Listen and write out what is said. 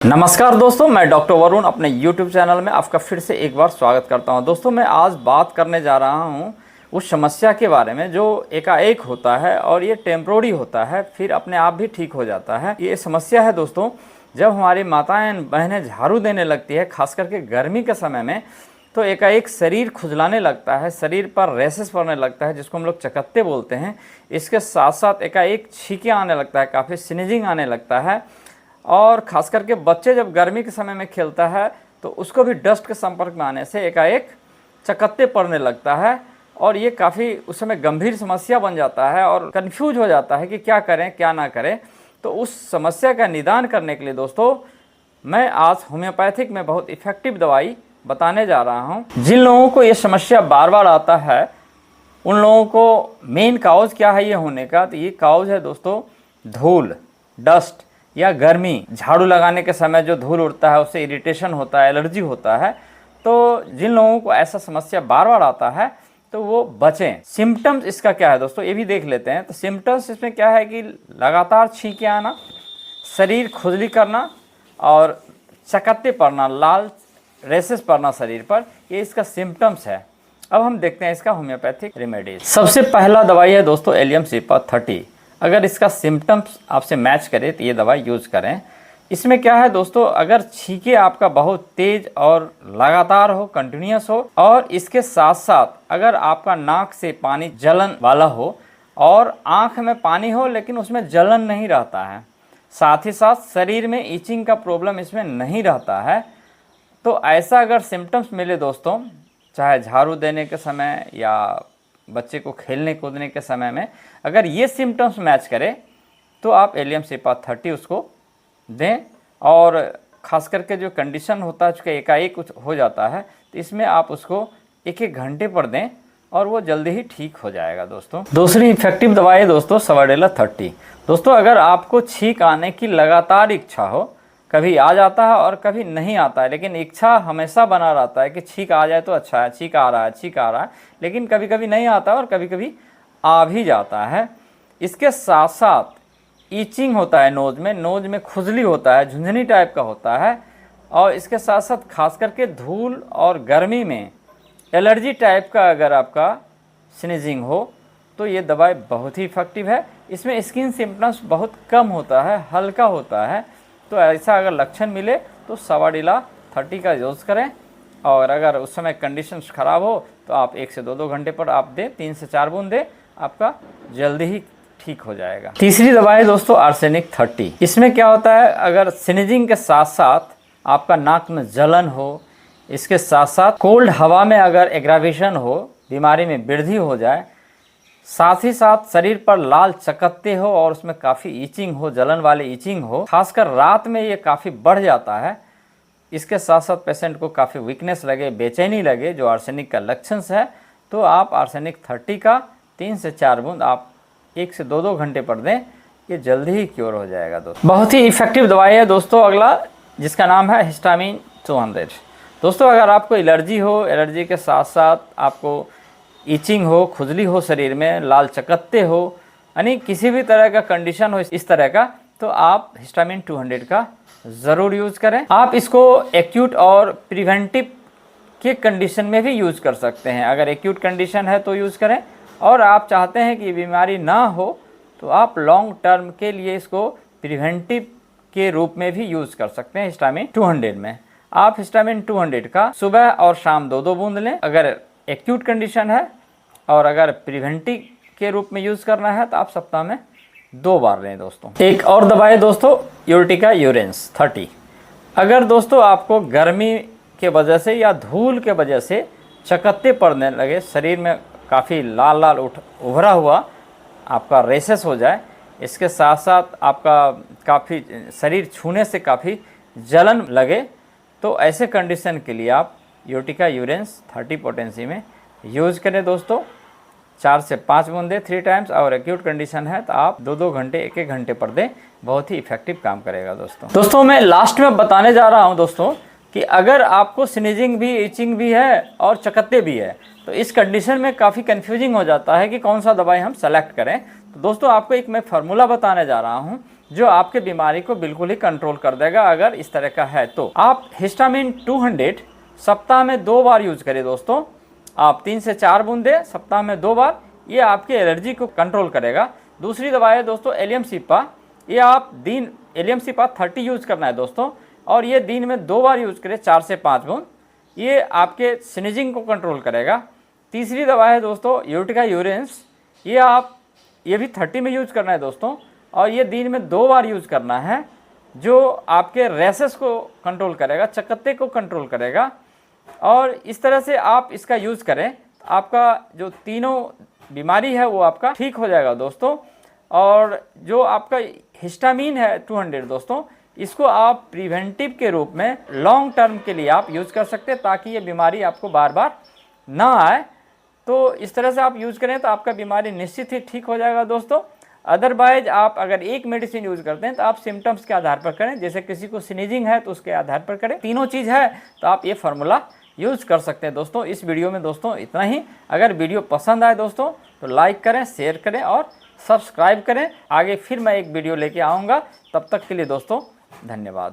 नमस्कार दोस्तों, मैं डॉक्टर वरुण अपने YouTube चैनल में आपका फिर से एक बार स्वागत करता हूं। दोस्तों, मैं आज बात करने जा रहा हूं उस समस्या के बारे में जो एकाएक होता है और ये टेम्प्रोरी होता है, फिर अपने आप भी ठीक हो जाता है। ये समस्या है दोस्तों, जब हमारी माताएं बहनें झाड़ू देने लगती है, खास करके गर्मी के समय में, तो एकाएक शरीर खुजलाने लगता है, शरीर पर रैशेस पड़ने लगता है, जिसको हम लोग चकत्ते बोलते हैं। इसके साथ साथ एकाएक छींके आने लगता है, काफ़ी स्नीजिंग आने लगता है। और ख़ास करके बच्चे जब गर्मी के समय में खेलता है तो उसको भी डस्ट के संपर्क में आने से एकाएक चकत्ते पड़ने लगता है, और ये काफ़ी उस समय गंभीर समस्या बन जाता है और कंफ्यूज हो जाता है कि क्या करें क्या ना करें। तो उस समस्या का निदान करने के लिए दोस्तों मैं आज होम्योपैथिक में बहुत इफ़ेक्टिव दवाई बताने जा रहा हूँ। जिन लोगों को ये समस्या बार बार आता है उन लोगों को मेन काउज क्या है ये होने का, तो ये काउज है दोस्तों धूल, डस्ट या गर्मी। झाड़ू लगाने के समय जो धूल उड़ता है उससे इरिटेशन होता है, एलर्जी होता है। तो जिन लोगों को ऐसा समस्या बार बार आता है तो वो बचें। सिम्टम्स इसका क्या है दोस्तों, ये भी देख लेते हैं। तो सिम्टम्स इसमें क्या है कि लगातार छींके आना, शरीर खुजली करना और चकत्ते पड़ना, लाल रेसेस पड़ना शरीर पर, ये इसका सिम्टम्स है। अब हम देखते हैं इसका होम्योपैथिक रेमेडीज। सबसे पहला दवाई है दोस्तों एलियम सीपा 30। अगर इसका सिम्टम्स आपसे मैच करे तो ये दवाई यूज़ करें। इसमें क्या है दोस्तों, अगर छींके आपका बहुत तेज और लगातार हो, कंटिन्यूस हो, और इसके साथ साथ अगर आपका नाक से पानी जलन वाला हो और आँख में पानी हो लेकिन उसमें जलन नहीं रहता है, साथ ही साथ शरीर में ईचिंग का प्रॉब्लम इसमें नहीं रहता है, तो ऐसा अगर सिम्टम्स मिले दोस्तों, चाहे झाड़ू देने के समय या बच्चे को खेलने कूदने के समय में, अगर ये सिम्टम्स मैच करे तो आप एलियम सीपा 30 उसको दें। और ख़ास करके जो कंडीशन होता है उसका एकाएक कुछ हो जाता है तो इसमें आप उसको एक एक घंटे पर दें और वो जल्दी ही ठीक हो जाएगा दोस्तों। दूसरी इफेक्टिव दवाई है दोस्तों सवाडेला 30। दोस्तों, अगर आपको छींक आने की लगातार इच्छा हो, कभी आ जाता है और कभी नहीं आता है, लेकिन इच्छा हमेशा बना रहता है कि छींक आ जाए तो अच्छा है, छींक आ रहा है, छींक आ रहा है, लेकिन कभी कभी नहीं आता और कभी कभी आ भी जाता है। इसके साथ साथ ईचिंग होता है नोज में खुजली होता है, झुंझुनी टाइप का होता है, और इसके साथ साथ खास करके धूल और गर्मी में एलर्जी टाइप का अगर आपका स्नीजिंग हो तो ये दवाई बहुत ही इफेक्टिव है। इसमें स्किन सिम्टम्स बहुत कम होता है, हल्का होता है। तो ऐसा अगर लक्षण मिले तो सवाडेला 30 का यूज़ करें, और अगर उस समय कंडीशंस ख़राब हो तो आप 1 से 2 घंटे पर आप दें, 3 से 4 बूंद दें, आपका जल्दी ही ठीक हो जाएगा। तीसरी दवाई है दोस्तों आर्सेनिक 30। इसमें क्या होता है, अगर स्नीजिंग के साथ साथ आपका नाक में जलन हो, इसके साथ साथ कोल्ड हवा में अगर एग्रावेशन हो, बीमारी में वृद्धि हो जाए, साथ ही साथ शरीर पर लाल चकत्ते हो और उसमें काफ़ी ईचिंग हो, जलन वाली ईचिंग हो, खासकर रात में ये काफ़ी बढ़ जाता है। इसके साथ साथ पेशेंट को काफ़ी वीकनेस लगे, बेचैनी लगे, जो आर्सेनिक का लक्षण है, तो आप आर्सेनिक 30 का 3 से 4 बूंद आप 1 से 2 घंटे पर दें, ये जल्दी ही क्योर हो जाएगा दोस्तों। बहुत ही इफेक्टिव दवाई है दोस्तों अगला, जिसका नाम है हिस्टामिन 200। दोस्तों, अगर आपको एलर्जी हो, एलर्जी के साथ साथ आपको ईचिंग हो, खुजली हो, शरीर में लाल चकत्ते हो, यानी किसी भी तरह का कंडीशन हो इस तरह का, तो आप हिस्टामिन 200 का ज़रूर यूज़ करें। आप इसको एक्यूट और प्रिवेंटिव के कंडीशन में भी यूज़ कर सकते हैं। अगर एक्यूट कंडीशन है तो यूज़ करें, और आप चाहते हैं कि बीमारी ना हो तो आप लॉन्ग टर्म के लिए इसको प्रिवेंटिव के रूप में भी यूज़ कर सकते हैं। हिस्टामिन 200 में आप हिस्टामिन 200 का सुबह और शाम 2 बूंद लें अगर एक्यूट कंडीशन है, और अगर प्रिवेंटिव के रूप में यूज़ करना है तो आप सप्ताह में 2 बार लें दोस्तों। एक और दवाई है दोस्तों यूरटिका यूरेंस 30। अगर दोस्तों आपको गर्मी के वजह से या धूल के वजह से चकत्ते पड़ने लगे, शरीर में काफ़ी लाल लाल उभरा हुआ आपका रेसेस हो जाए, इसके साथ साथ आपका काफ़ी शरीर छूने से काफ़ी जलन लगे, तो ऐसे कंडीशन के लिए आप यूरटिका यूरेंस 30 पोटेंसी में यूज़ करें दोस्तों। 4 से 5 बूंदे 3 टाइम्स, और एक्यूट कंडीशन है तो आप 2 घंटे 1 घंटे पर दें, बहुत ही इफेक्टिव काम करेगा दोस्तों। मैं लास्ट में बताने जा रहा हूं दोस्तों कि अगर आपको स्नीजिंग भी, ईचिंग भी है और चकत्ते भी है, तो इस कंडीशन में काफ़ी कन्फ्यूजिंग हो जाता है कि कौन सा दवाई हम सेलेक्ट करें। तो दोस्तों आपको एक मैं फार्मूला बताने जा रहा हूँ जो आपके बीमारी को बिल्कुल ही कंट्रोल कर देगा अगर इस तरह का है तो। आप हिस्टामिन 200 सप्ताह में 2 बार यूज करें दोस्तों। आप 3 से 4 बूंदे सप्ताह में 2 बार, ये आपके एलर्जी को कंट्रोल करेगा। दूसरी दवा है दोस्तों एलियम सिपा, ये आप एलियम सिपा 30 यूज करना है दोस्तों, और ये दिन में 2 बार यूज करें 4 से 5 बूंद, ये आपके स्नीजिंग को कंट्रोल करेगा। तीसरी दवा है दोस्तों यूटिका यूरेंस, ये भी 30 में यूज करना है दोस्तों, और ये दिन में 2 बार यूज करना है, जो आपके रैसेस को कंट्रोल करेगा, चकत्ते को कंट्रोल करेगा। और इस तरह से आप इसका यूज़ करें, आपका जो तीनों बीमारी है वो आपका ठीक हो जाएगा दोस्तों। और जो आपका हिस्टामिन है 200 दोस्तों, इसको आप प्रिवेंटिव के रूप में लॉन्ग टर्म के लिए आप यूज़ कर सकते हैं, ताकि ये बीमारी आपको बार बार ना आए। तो इस तरह से आप यूज़ करें तो आपका बीमारी निश्चित ही ठीक हो जाएगा दोस्तों। अदरवाइज आप अगर एक मेडिसिन यूज़ करते हैं तो आप सिम्टम्स के आधार पर करें, जैसे किसी को स्नीजिंग है तो उसके आधार पर करें। तीनों चीज़ है तो आप ये फार्मूला यूज़ कर सकते हैं दोस्तों। इस वीडियो में दोस्तों इतना ही। अगर वीडियो पसंद आए दोस्तों तो लाइक करें, शेयर करें और सब्सक्राइब करें। आगे फिर मैं एक वीडियो लेके आऊँगा, तब तक के लिए दोस्तों धन्यवाद।